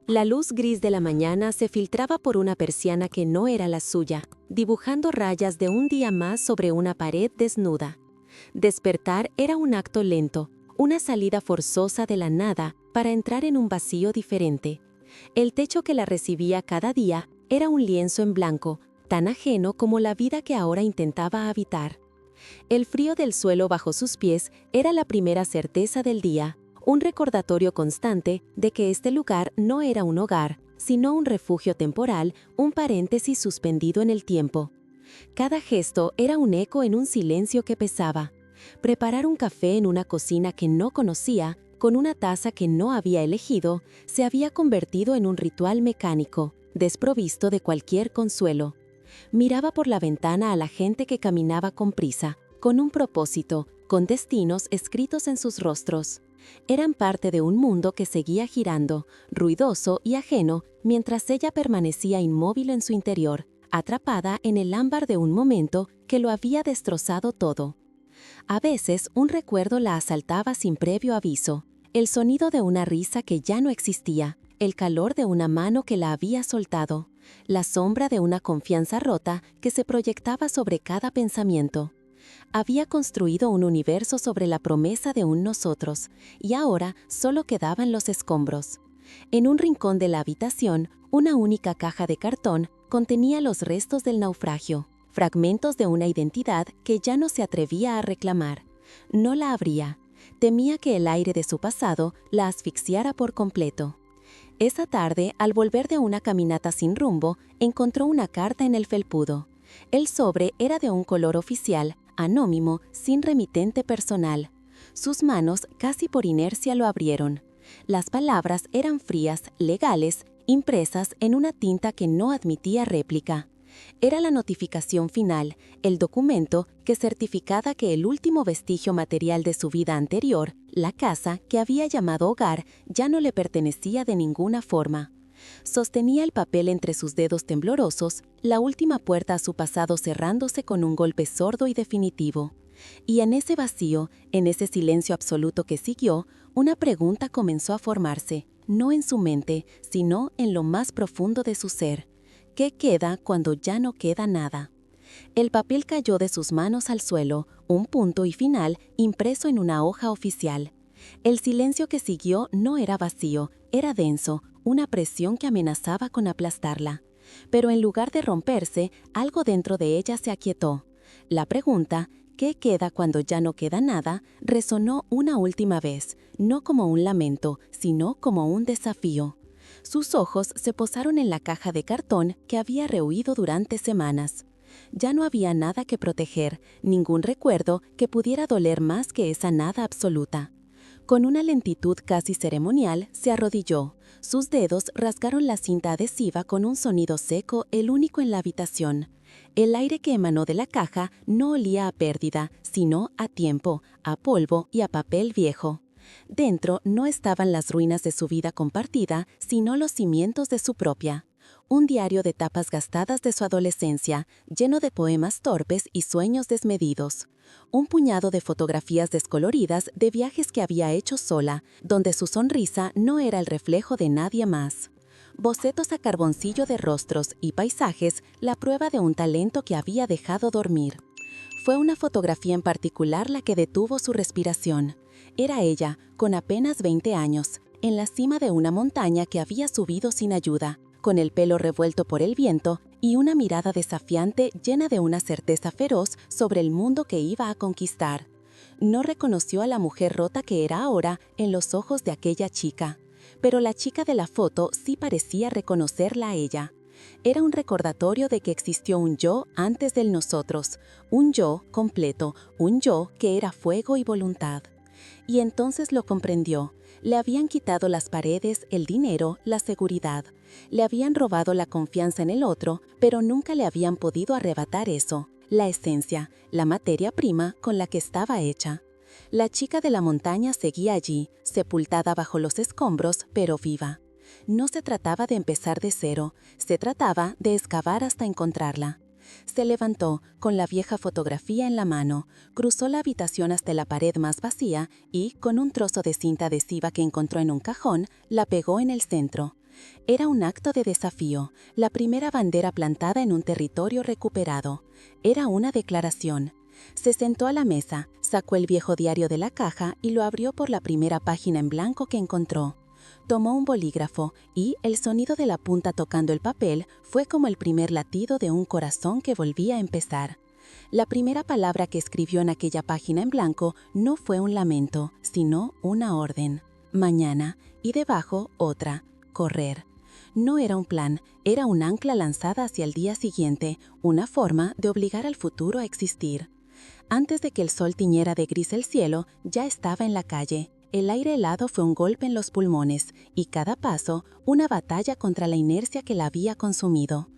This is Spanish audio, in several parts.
La luz gris de la mañana se filtraba por una persiana que no era la suya, dibujando rayas de un día más sobre una pared desnuda. Despertar era un acto lento, una salida forzosa de la nada para entrar en un vacío diferente. El techo que la recibía cada día era un lienzo en blanco, tan ajeno como la vida que ahora intentaba habitar. El frío del suelo bajo sus pies era la primera certeza del día, un recordatorio constante de que este lugar no era un hogar, sino un refugio temporal, un paréntesis suspendido en el tiempo. Cada gesto era un eco en un silencio que pesaba. Preparar un café en una cocina que no conocía, con una taza que no había elegido, se había convertido en un ritual mecánico, desprovisto de cualquier consuelo. Miraba por la ventana a la gente que caminaba con prisa, con un propósito, con destinos escritos en sus rostros. Eran parte de un mundo que seguía girando, ruidoso y ajeno, mientras ella permanecía inmóvil en su interior, atrapada en el ámbar de un momento que lo había destrozado todo. A veces un recuerdo la asaltaba sin previo aviso, el sonido de una risa que ya no existía, el calor de una mano que la había soltado, la sombra de una confianza rota que se proyectaba sobre cada pensamiento. Había construido un universo sobre la promesa de un nosotros, y ahora solo quedaban los escombros. En un rincón de la habitación, una única caja de cartón contenía los restos del naufragio, fragmentos de una identidad que ya no se atrevía a reclamar. No la abría. Temía que el aire de su pasado la asfixiara por completo. Esa tarde, al volver de una caminata sin rumbo, encontró una carta en el felpudo. El sobre era de un color oficial, anónimo, sin remitente personal. Sus manos, casi por inercia, lo abrieron. Las palabras eran frías, legales, impresas en una tinta que no admitía réplica. Era la notificación final, el documento que certificaba que el último vestigio material de su vida anterior, la casa que había llamado hogar, ya no le pertenecía de ninguna forma. Sostenía el papel entre sus dedos temblorosos, la última puerta a su pasado cerrándose con un golpe sordo y definitivo. Y en ese vacío, en ese silencio absoluto que siguió, una pregunta comenzó a formarse, no en su mente, sino en lo más profundo de su ser. ¿Qué queda cuando ya no queda nada? El papel cayó de sus manos al suelo, un punto y final impreso en una hoja oficial. El silencio que siguió no era vacío, era denso, una presión que amenazaba con aplastarla. Pero en lugar de romperse, algo dentro de ella se aquietó. La pregunta, ¿qué queda cuando ya no queda nada?, resonó una última vez, no como un lamento, sino como un desafío. Sus ojos se posaron en la caja de cartón que había rehuido durante semanas. Ya no había nada que proteger, ningún recuerdo que pudiera doler más que esa nada absoluta. Con una lentitud casi ceremonial, se arrodilló. Sus dedos rasgaron la cinta adhesiva con un sonido seco, el único en la habitación. El aire que emanó de la caja no olía a pérdida, sino a tiempo, a polvo y a papel viejo. Dentro no estaban las ruinas de su vida compartida, sino los cimientos de su propia. Un diario de tapas gastadas de su adolescencia, lleno de poemas torpes y sueños desmedidos. Un puñado de fotografías descoloridas de viajes que había hecho sola, donde su sonrisa no era el reflejo de nadie más. Bocetos a carboncillo de rostros y paisajes, la prueba de un talento que había dejado dormir. Fue una fotografía en particular la que detuvo su respiración. Era ella, con apenas 20 años, en la cima de una montaña que había subido sin ayuda, con el pelo revuelto por el viento y una mirada desafiante llena de una certeza feroz sobre el mundo que iba a conquistar. No reconoció a la mujer rota que era ahora en los ojos de aquella chica, pero la chica de la foto sí parecía reconocerla a ella. Era un recordatorio de que existió un yo antes del nosotros, un yo completo, un yo que era fuego y voluntad. Y entonces lo comprendió. Le habían quitado las paredes, el dinero, la seguridad. Le habían robado la confianza en el otro, pero nunca le habían podido arrebatar eso, la esencia, la materia prima con la que estaba hecha. La chica de la montaña seguía allí, sepultada bajo los escombros, pero viva. No se trataba de empezar de cero, se trataba de excavar hasta encontrarla. Se levantó, con la vieja fotografía en la mano, cruzó la habitación hasta la pared más vacía y, con un trozo de cinta adhesiva que encontró en un cajón, la pegó en el centro. Era un acto de desafío, la primera bandera plantada en un territorio recuperado. Era una declaración. Se sentó a la mesa, sacó el viejo diario de la caja y lo abrió por la primera página en blanco que encontró. Tomó un bolígrafo y el sonido de la punta tocando el papel fue como el primer latido de un corazón que volvía a empezar. La primera palabra que escribió en aquella página en blanco no fue un lamento, sino una orden. Mañana, y debajo otra, correr. No era un plan, era un ancla lanzada hacia el día siguiente, una forma de obligar al futuro a existir. Antes de que el sol tiñera de gris el cielo, ya estaba en la calle. El aire helado fue un golpe en los pulmones, y cada paso, una batalla contra la inercia que la había consumido.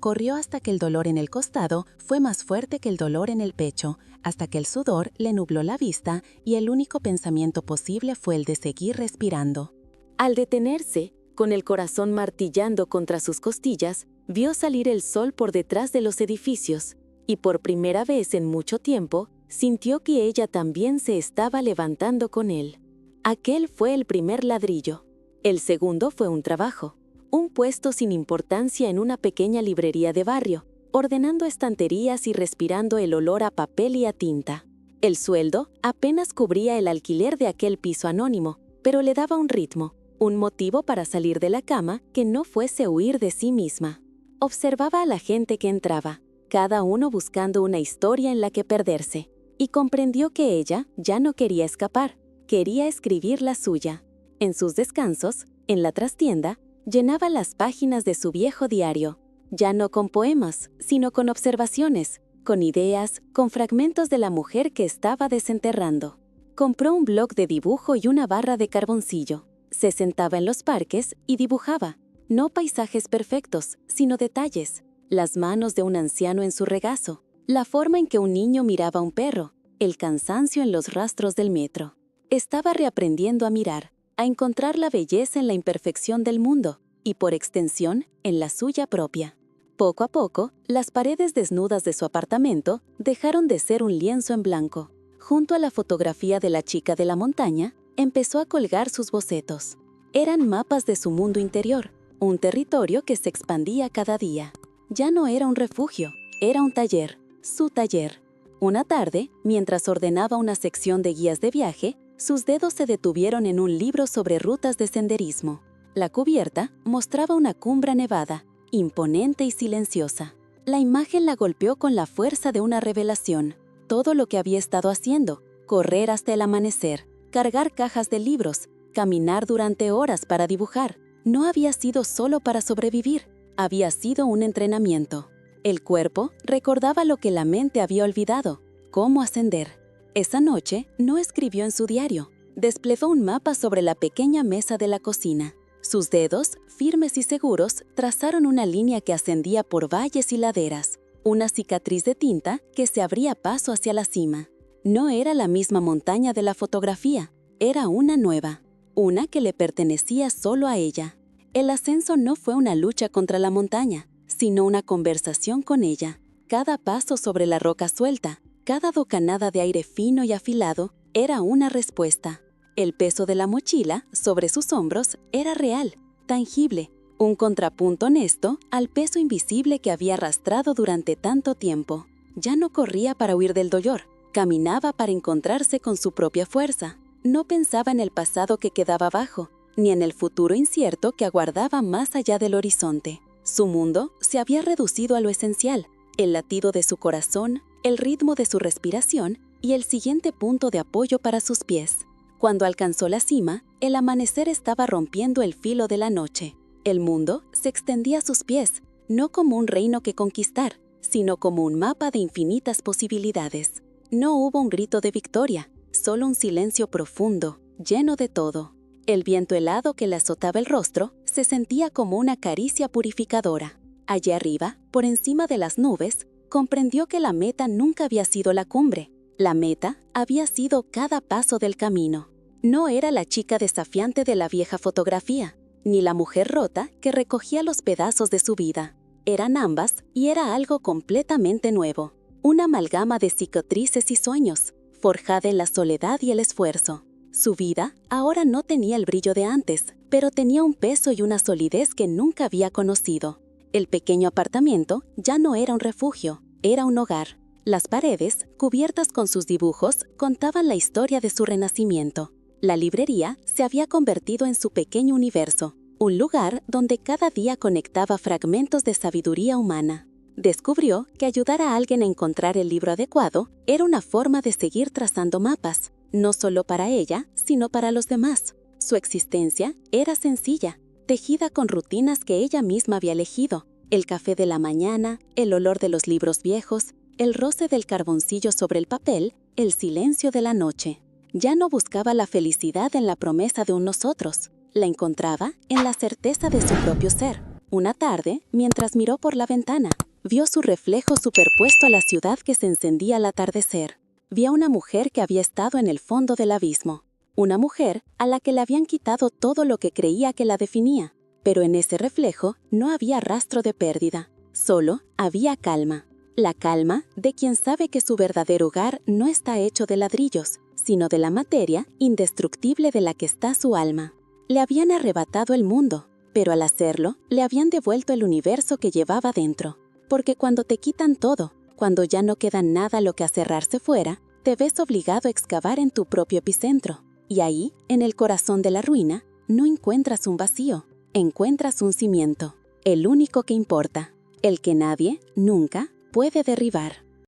Corrió hasta que el dolor en el costado fue más fuerte que el dolor en el pecho, hasta que el sudor le nubló la vista y el único pensamiento posible fue el de seguir respirando. Al detenerse, con el corazón martillando contra sus costillas, vio salir el sol por detrás de los edificios, y por primera vez en mucho tiempo, sintió que ella también se estaba levantando con él. Aquel fue el primer ladrillo. El segundo fue un trabajo. Un puesto sin importancia en una pequeña librería de barrio, ordenando estanterías y respirando el olor a papel y a tinta. El sueldo apenas cubría el alquiler de aquel piso anónimo, pero le daba un ritmo, un motivo para salir de la cama que no fuese huir de sí misma. Observaba a la gente que entraba, cada uno buscando una historia en la que perderse, y comprendió que ella ya no quería escapar, quería escribir la suya. En sus descansos, en la trastienda, llenaba las páginas de su viejo diario, ya no con poemas, sino con observaciones, con ideas, con fragmentos de la mujer que estaba desenterrando. Compró un bloc de dibujo y una barra de carboncillo. Se sentaba en los parques y dibujaba, no paisajes perfectos, sino detalles, las manos de un anciano en su regazo, la forma en que un niño miraba a un perro, el cansancio en los rastros del metro. Estaba reaprendiendo a mirar, a encontrar la belleza en la imperfección del mundo y, por extensión, en la suya propia. Poco a poco, las paredes desnudas de su apartamento dejaron de ser un lienzo en blanco. Junto a la fotografía de la chica de la montaña, empezó a colgar sus bocetos. Eran mapas de su mundo interior, un territorio que se expandía cada día. Ya no era un refugio, era un taller, su taller. Una tarde, mientras ordenaba una sección de guías de viaje, sus dedos se detuvieron en un libro sobre rutas de senderismo. La cubierta mostraba una cumbre nevada, imponente y silenciosa. La imagen la golpeó con la fuerza de una revelación. Todo lo que había estado haciendo, correr hasta el amanecer, cargar cajas de libros, caminar durante horas para dibujar, no había sido solo para sobrevivir, había sido un entrenamiento. El cuerpo recordaba lo que la mente había olvidado, cómo ascender. Esa noche no escribió en su diario, desplegó un mapa sobre la pequeña mesa de la cocina. Sus dedos, firmes y seguros, trazaron una línea que ascendía por valles y laderas, una cicatriz de tinta que se abría paso hacia la cima. No era la misma montaña de la fotografía, era una nueva, una que le pertenecía solo a ella. El ascenso no fue una lucha contra la montaña, sino una conversación con ella. Cada paso sobre la roca suelta, cada bocanada de aire fino y afilado era una respuesta. El peso de la mochila sobre sus hombros era real, tangible, un contrapunto honesto al peso invisible que había arrastrado durante tanto tiempo. Ya no corría para huir del dolor, caminaba para encontrarse con su propia fuerza. No pensaba en el pasado que quedaba abajo, ni en el futuro incierto que aguardaba más allá del horizonte. Su mundo se había reducido a lo esencial, el latido de su corazón, el ritmo de su respiración y el siguiente punto de apoyo para sus pies. Cuando alcanzó la cima, el amanecer estaba rompiendo el filo de la noche. El mundo se extendía a sus pies, no como un reino que conquistar, sino como un mapa de infinitas posibilidades. No hubo un grito de victoria, solo un silencio profundo, lleno de todo. El viento helado que le azotaba el rostro se sentía como una caricia purificadora. Allí arriba, por encima de las nubes, comprendió que la meta nunca había sido la cumbre. La meta había sido cada paso del camino. No era la chica desafiante de la vieja fotografía, ni la mujer rota que recogía los pedazos de su vida. Eran ambas y era algo completamente nuevo. Una amalgama de cicatrices y sueños, forjada en la soledad y el esfuerzo. Su vida ahora no tenía el brillo de antes, pero tenía un peso y una solidez que nunca había conocido. El pequeño apartamento ya no era un refugio, era un hogar. Las paredes, cubiertas con sus dibujos, contaban la historia de su renacimiento. La librería se había convertido en su pequeño universo, un lugar donde cada día conectaba fragmentos de sabiduría humana. Descubrió que ayudar a alguien a encontrar el libro adecuado era una forma de seguir trazando mapas, no solo para ella, sino para los demás. Su existencia era sencilla, tejida con rutinas que ella misma había elegido: el café de la mañana, el olor de los libros viejos, el roce del carboncillo sobre el papel, el silencio de la noche. Ya no buscaba la felicidad en la promesa de un nosotros, la encontraba en la certeza de su propio ser. Una tarde, mientras miró por la ventana, vio su reflejo superpuesto a la ciudad que se encendía al atardecer. Vio a una mujer que había estado en el fondo del abismo. Una mujer a la que le habían quitado todo lo que creía que la definía. Pero en ese reflejo no había rastro de pérdida. Solo había calma. La calma de quien sabe que su verdadero hogar no está hecho de ladrillos, sino de la materia indestructible de la que está su alma. Le habían arrebatado el mundo, pero al hacerlo, le habían devuelto el universo que llevaba dentro. Porque cuando te quitan todo, cuando ya no queda nada a lo que aferrarse fuera, te ves obligado a excavar en tu propio epicentro. Y ahí, en el corazón de la ruina, no encuentras un vacío, encuentras un cimiento, el único que importa, el que nadie, nunca, puede derribar.